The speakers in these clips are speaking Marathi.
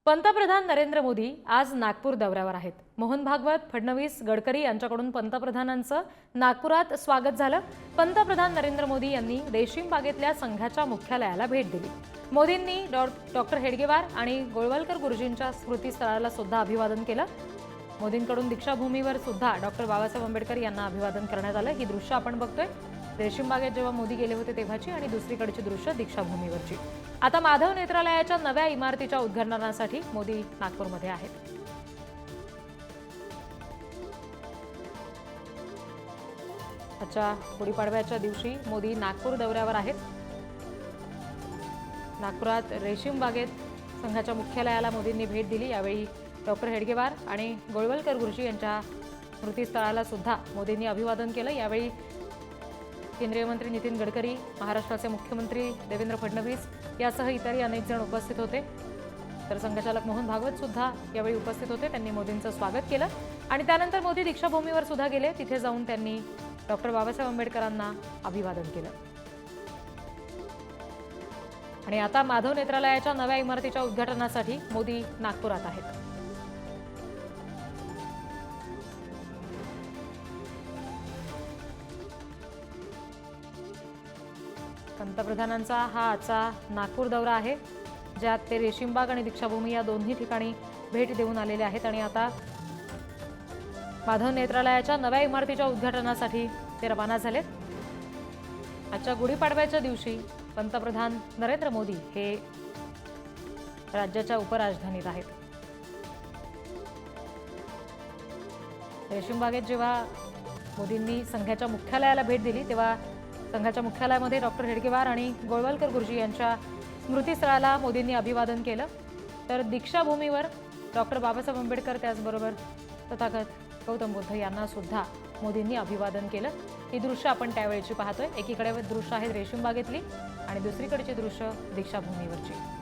पंतप्रधान नरेंद्र मोदी आज नागपूर दौऱ्यावर आहेत। मोहन भागवत, फडणवीस, गडकरी यांच्याकडून पंतप्रधानांचं नागपुरात स्वागत झालं। पंतप्रधान नरेंद्र मोदी यांनी रेशीम बागेतल्या संघाच्या मुख्यालयाला भेट दिली। मोदींनी डॉक्टर हेडगेवार आणि गोळवलकर गुरुजींच्या स्मृतीस्थळाला सुद्धा अभिवादन केलं। मोदींकडून दीक्षाभूमीवर सुद्धा डॉक्टर बाबासाहेब आंबेडकर यांना अभिवादन करण्यात आलं। ही दृश्य आपण बघतोय रेशीम बागेत जेव्हा मोदी गेले होते तेव्हाची आणि दुसरीकडची दृश्य दीक्षाभूमीवरची। आता माधव नेत्रालयाच्या नव्या इमारतीच्या उद्घाटनासाठी मोदी नागपूरमध्ये आहेत। आजच्या गुढीपाडव्याच्या दिवशी मोदी नागपूर दौऱ्यावर आहेत। नागपुरात रेशीम बागेत संघाच्या मुख्यालयाला मोदींनी भेट दिली। यावेळी डॉक्टर हेडगेवार आणि गोळवलकर गुरुजी यांच्या स्मृतीस्थळाला सुद्धा मोदींनी अभिवादन केलं। यावेळी केंद्रीय मंत्री नितीन गडकरी, महाराष्ट्राचे मुख्यमंत्री देवेंद्र फडणवीस यासह इतरही अनेक जण उपस्थित होते। तर संघचालक मोहन भागवत सुद्धा यावेळी उपस्थित होते। त्यांनी मोदींचं स्वागत केलं आणि त्यानंतर मोदी दीक्षाभूमीवर सुद्धा गेले। तिथे जाऊन त्यांनी डॉक्टर बाबासाहेब आंबेडकरांना अभिवादन केलं। आणि आता माधव नेत्रालयाच्या नव्या इमारतीच्या उद्घाटनासाठी मोदी नागपुरात आहेत। पंतप्रधानांचा हा आजचा नागपूर दौरा आहे, ज्यात ते रेशीमबाग आणि दीक्षाभूमी या दोन्ही ठिकाणी भेट देऊन आलेले आहेत आणि आता माधव नेत्रालयाच्या नव्या इमारतीच्या उद्घाटनासाठी ते रवाना झालेत। आजच्या गुढीपाडव्याच्या दिवशी पंतप्रधान नरेंद्र मोदी हे राज्याच्या उपराजधानीत आहेत। रेशीमबागेत जेव्हा मोदींनी संघाच्या मुख्यालयाला भेट दिली तेव्हा संघाच्या मुख्यालयामध्ये डॉक्टर हेडगेवार आणि गोळवलकर गुरुजी यांच्या स्मृतीस्थळाला मोदींनी अभिवादन केलं। तर दीक्षाभूमीवर डॉक्टर बाबासाहेब आंबेडकर त्याचबरोबर तथागत गौतम बुद्ध यांना सुद्धा मोदींनी अभिवादन केलं। ही दृश्य आपण त्यावेळेची पाहतोय। एकीकडे दृश्य आहेत रेशीम बागेतली आणि दुसरीकडची दृश्य दीक्षाभूमीवरची।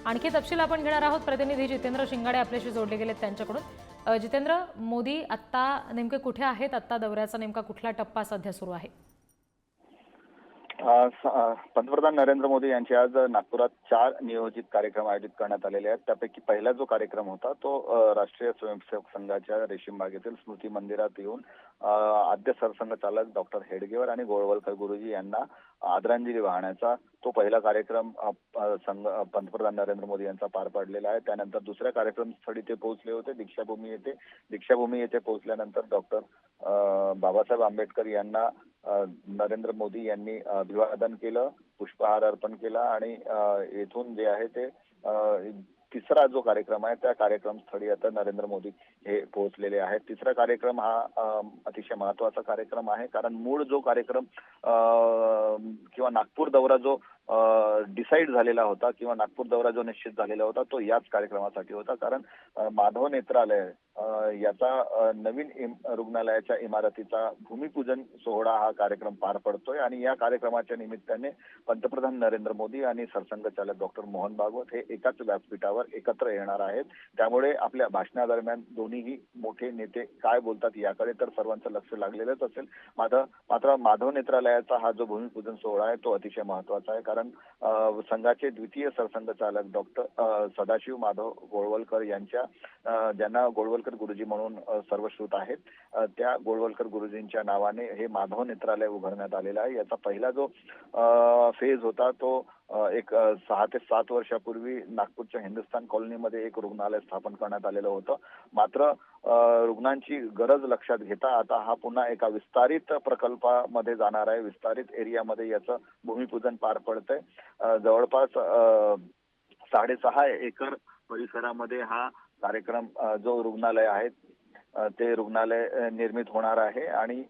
आणखी तपशील आपण घेणार आहोत। प्रतिनिधी जितेंद्र शिंगाडे आपल्याशी जोडले गेलेत त्यांच्याकडून। जितेंद्र, मोदी आत्ता नेमके कुठे आहेत? आत्ता दौऱ्याचा नेमका कुठला टप्पा सध्या सुरू आहे? पंतप्रधान नरेंद्र मोदी यांचे आज नागपुरात 4 नियोजित कार्यक्रम आयोजित करण्यात आलेले आहेत। त्यापैकी पहिला जो कार्यक्रम होता तो राष्ट्रीय स्वयंसेवक संघाच्या रेशीम बागेतील स्मृती मंदिरात येऊन आद्य सरसंघचालक डॉक्टर हेडगेवार आणि गोळवलकर गुरुजी यांना आदरांजली वाहण्याचा तो पहिला कार्यक्रम पंतप्रधान नरेंद्र मोदी यांचा पार पडलेला आहे। त्यानंतर दुसऱ्या कार्यक्रमस्थळी ते पोहोचले होते दीक्षाभूमी येथे पोहोचल्यानंतर डॉक्टर बाबासाहेब आंबेडकर यांना नरेंद्र मोदी यांनी अभिवादन केलं, पुष्पहार अर्पण केला आणि येथून जे आहे ते तिसरा जो कार्यक्रम आहे त्या कार्यक्रमस्थळी आता नरेंद्र मोदी हे पोहोचलेले आहेत। तिसरा कार्यक्रम हा अतिशय महत्त्वाचा कार्यक्रम आहे, कारण मूळ जो कार्यक्रम किंवा नागपूर दौरा जो डिसाईड झालेला होता किंवा नागपूर दौरा जो निश्चित झालेला होता तो याच कार्यक्रमासाठी होता। कारण माधव नेत्रालय याचा नवीन रुग्णालयाच्या इमारतीचा भूमिपूजन सोहळा हा कार्यक्रम पार पडतोय आणि या कार्यक्रमाच्या निमित्ताने पंतप्रधान नरेंद्र मोदी आणि सरसंघचालक डॉक्टर मोहन भागवत हे एकाच व्यासपीठावर एकत्र येणार आहेत। त्यामुळे आपल्या भाषणादरम्यान दोन्हीही मोठे नेते काय बोलतात याकडे तर सर्वांचं लक्ष लागलेलंच असेल। मात्र माधव नेत्रालयाचा हा जो भूमिपूजन सोहळा आहे तो अतिशय महत्त्वाचा आहे, कारण संघाचे द्वितीय सरसंघचालक डॉक्टर सदाशिव माधव गोळवलकर यांच्या ज्यांना गोळवलकर गुरुजी म्हणून सर्वश्रुत आहेत, त्या गोळवलकर गुरुजींच्या नावाने हे माधव नेत्रालय उभारण्यात आलेलं आहे। याचा पहिला जो फेज होता तो एक 6 ते 7 वर्षापूर्वी नागपूरच्या हिंदुस्थान कॉलनीमध्ये एक रुग्णालय स्थापन करण्यात आलेलं होतं। मात्र रुग्णांची गरज लक्षात घेता आता हा पुन्हा एका विस्तारित प्रकल्पामध्ये जाणार आहे। विस्तारित एरियामध्ये याचं भूमिपूजन पार पडतंय। जवळपास 6.5 एकर परिसरामध्ये हा कार्यक्रम जो रुग्णालय आहे ते रुग्णालय निर्मित होणार आहे आणि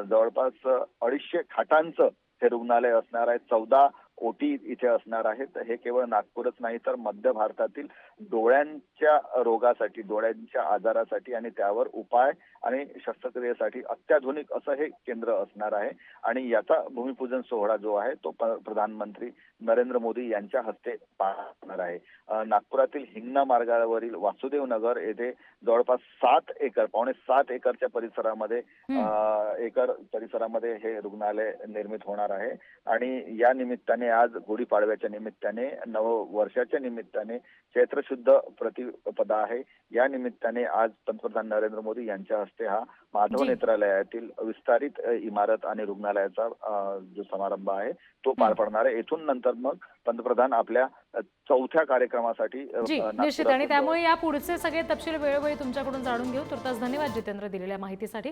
जवळपास 250 खाटांचं हे रुग्णालय असणार आहे। 14 ओटी इथे असणार आहेत. हे केवळ नागपूरच नाही तर मध्य भारतातील डोळ्यांच्या रोगासाठी, डोळ्यांच्या आजारासाठी आणि त्यावर उपाय आणि शस्त्रक्रियेसाठी अत्याधुनिक असं हे केंद्र असणार आहे. आणि याचा भूमिपूजन सोहळा जो आहे तो प्रधानमंत्री नरेंद्र मोदी यांच्या हस्ते पार पडणार आहे. नागपुरातील हिंगणा मार्गावरील वासुदेव नगर येथे जवळपास पावणे 7 एकरच्या परिसरामध्ये हे रुग्णालय निर्मित होणार आहे. आणि या निमित्ताने आज गुढीपाडव्याच्या निमित्ताने, नववर्षाच्या निमित्ताने, चैत्र शुद्ध प्रतिपदा आहे, या निमित्ताने आज पंतप्रधान नरेंद्र मोदी यांच्या हस्ते हा माधव जी. नेत्रालयातील विस्तारित इमारत आणि रुग्णालयाचा जो समारंभ आहे तो पार पडणार आहे. इथून नंतर मग पंतप्रधान आपल्या चौथ्या कार्यक्रमासाठी जी निश्चित, आणि त्यामुळे या पुढचे सगळे तपशील वेळोवेळी तुमच्याकडून जाणून घेऊ. तुर्तास धन्यवाद जितेंद्र दिलेल्या माहितीसाठी.